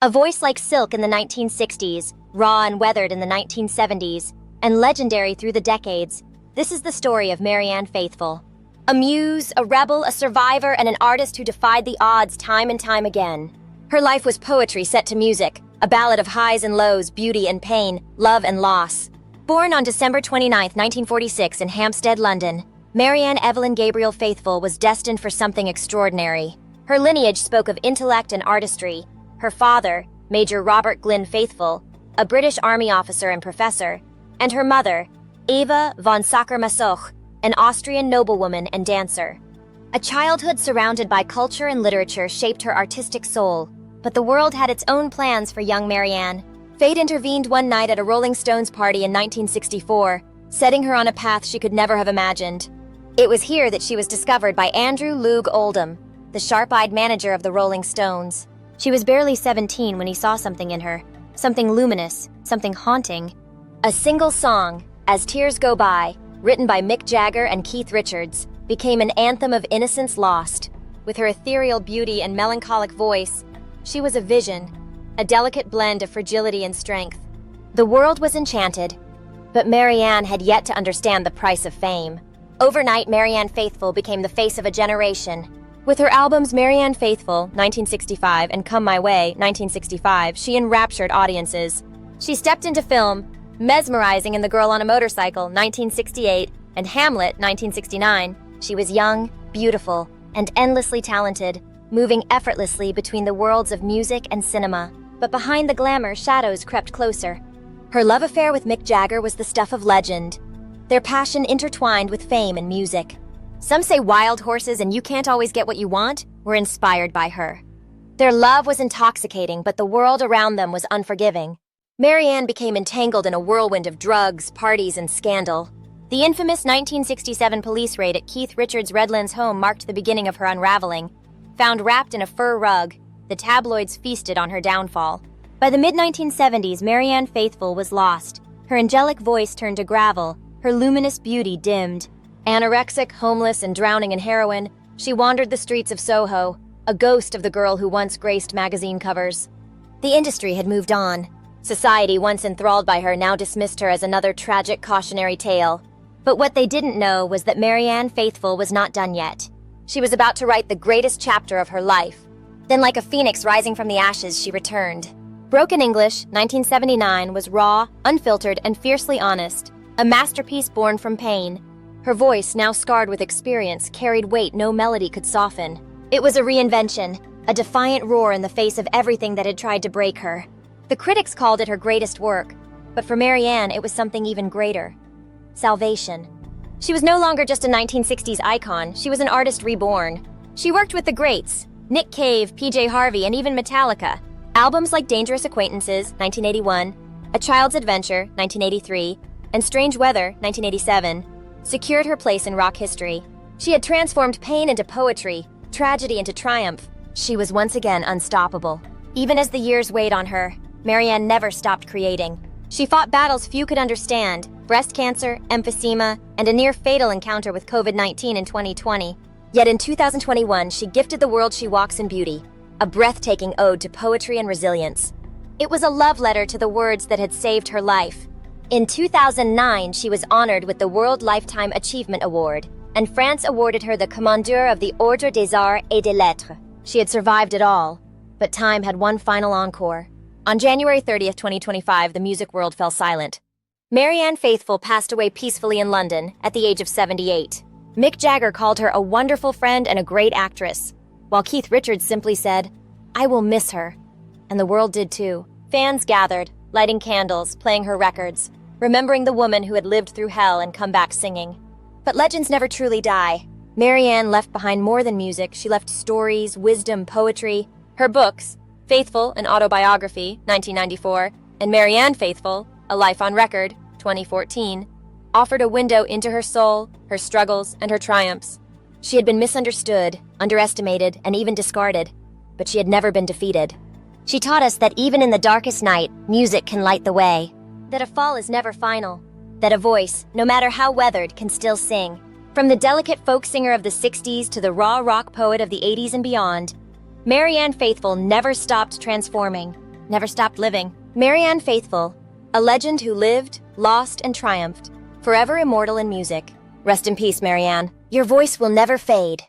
A voice like silk in the 1960s, raw and weathered in the 1970s, and legendary through the decades, this is the story of Marianne Faithfull. A muse, a rebel, a survivor, and an artist who defied the odds time and time again. Her life was poetry set to music, a ballad of highs and lows, beauty and pain, love and loss. Born on December 29, 1946 in Hampstead, London, Marianne Evelyn Gabriel Faithfull was destined for something extraordinary. Her lineage spoke of intellect and artistry. Her father, Major Robert Glynn Faithfull, a British Army officer and professor, and her mother, Eva von Sacher-Masoch, an Austrian noblewoman and dancer. A childhood surrounded by culture and literature shaped her artistic soul, but the world had its own plans for young Marianne. Fate intervened one night at a Rolling Stones party in 1964, setting her on a path she could never have imagined. It was here that she was discovered by Andrew Loog Oldham, the sharp-eyed manager of the Rolling Stones. She was barely 17 when he saw something in her, something luminous, something haunting. A single song, As Tears Go By, written by Mick Jagger and Keith Richards, became an anthem of innocence lost. With her ethereal beauty and melancholic voice, she was a vision, a delicate blend of fragility and strength. The world was enchanted, but Marianne had yet to understand the price of fame. Overnight, Marianne Faithfull became the face of a generation. With her albums Marianne Faithfull, 1965, and Come My Way, 1965, she enraptured audiences. She stepped into film, mesmerizing in The Girl on a Motorcycle, 1968, and Hamlet, 1969. She was young, beautiful, and endlessly talented, moving effortlessly between the worlds of music and cinema. But behind the glamour, shadows crept closer. Her love affair with Mick Jagger was the stuff of legend. Their passion intertwined with fame and music. Some say wild horses and you can't always get what you want were inspired by her. Their love was intoxicating, but the world around them was unforgiving. Marianne became entangled in a whirlwind of drugs, parties, and scandal. The infamous 1967 police raid at Keith Richards' Redlands home marked the beginning of her unraveling. Found wrapped in a fur rug, the tabloids feasted on her downfall. By the mid-1970s, Marianne Faithfull was lost. Her angelic voice turned to gravel, her luminous beauty dimmed. Anorexic, homeless, and drowning in heroin, she wandered the streets of Soho, a ghost of the girl who once graced magazine covers. The industry had moved on. Society, once enthralled by her, now dismissed her as another tragic cautionary tale. But what they didn't know was that Marianne Faithfull was not done yet. She was about to write the greatest chapter of her life. Then, like a phoenix rising from the ashes, she returned. Broken English, 1979, was raw, unfiltered, and fiercely honest. A masterpiece born from pain. Her voice, now scarred with experience, carried weight no melody could soften. It was a reinvention, a defiant roar in the face of everything that had tried to break her. The critics called it her greatest work, but for Marianne, it was something even greater. Salvation. She was no longer just a 1960s icon, she was an artist reborn. She worked with the greats, Nick Cave, PJ Harvey, and even Metallica. Albums like Dangerous Acquaintances, 1981, A Child's Adventure, 1983, and Strange Weather, 1987, secured her place in rock history. She had transformed pain into poetry, tragedy into triumph. She was once again unstoppable. Even as the years weighed on her, Marianne never stopped creating. She fought battles few could understand, breast cancer, emphysema, and a near-fatal encounter with COVID-19 in 2020. Yet in 2021, she gifted the world she walks in beauty, a breathtaking ode to poetry and resilience. It was a love letter to the words that had saved her life. In 2009, she was honored with the World Lifetime Achievement Award, and France awarded her the Commandeur of the Ordre des Arts et des Lettres. She had survived it all, but time had one final encore. On January 30th, 2025, the music world fell silent. Marianne Faithfull passed away peacefully in London at the age of 78. Mick Jagger called her a wonderful friend and a great actress, while Keith Richards simply said, "I will miss her." And the world did too. Fans gathered, lighting candles, playing her records, remembering the woman who had lived through hell and come back singing. But legends never truly die. Marianne left behind more than music. She left stories, wisdom, poetry. Her books, Faithfull, an autobiography, 1994, and Marianne Faithfull, A Life on Record, 2014, offered a window into her soul, her struggles, and her triumphs. She had been misunderstood, underestimated, and even discarded, but she had never been defeated. She taught us that even in the darkest night, music can light the way, that a fall is never final, that a voice, no matter how weathered, can still sing. From the delicate folk singer of the 60s to the raw rock poet of the 80s and beyond, Marianne Faithfull never stopped transforming. never stopped living. Marianne Faithfull, a legend who lived, lost, and triumphed, forever immortal in music. Rest in peace, Marianne. Your voice will never fade.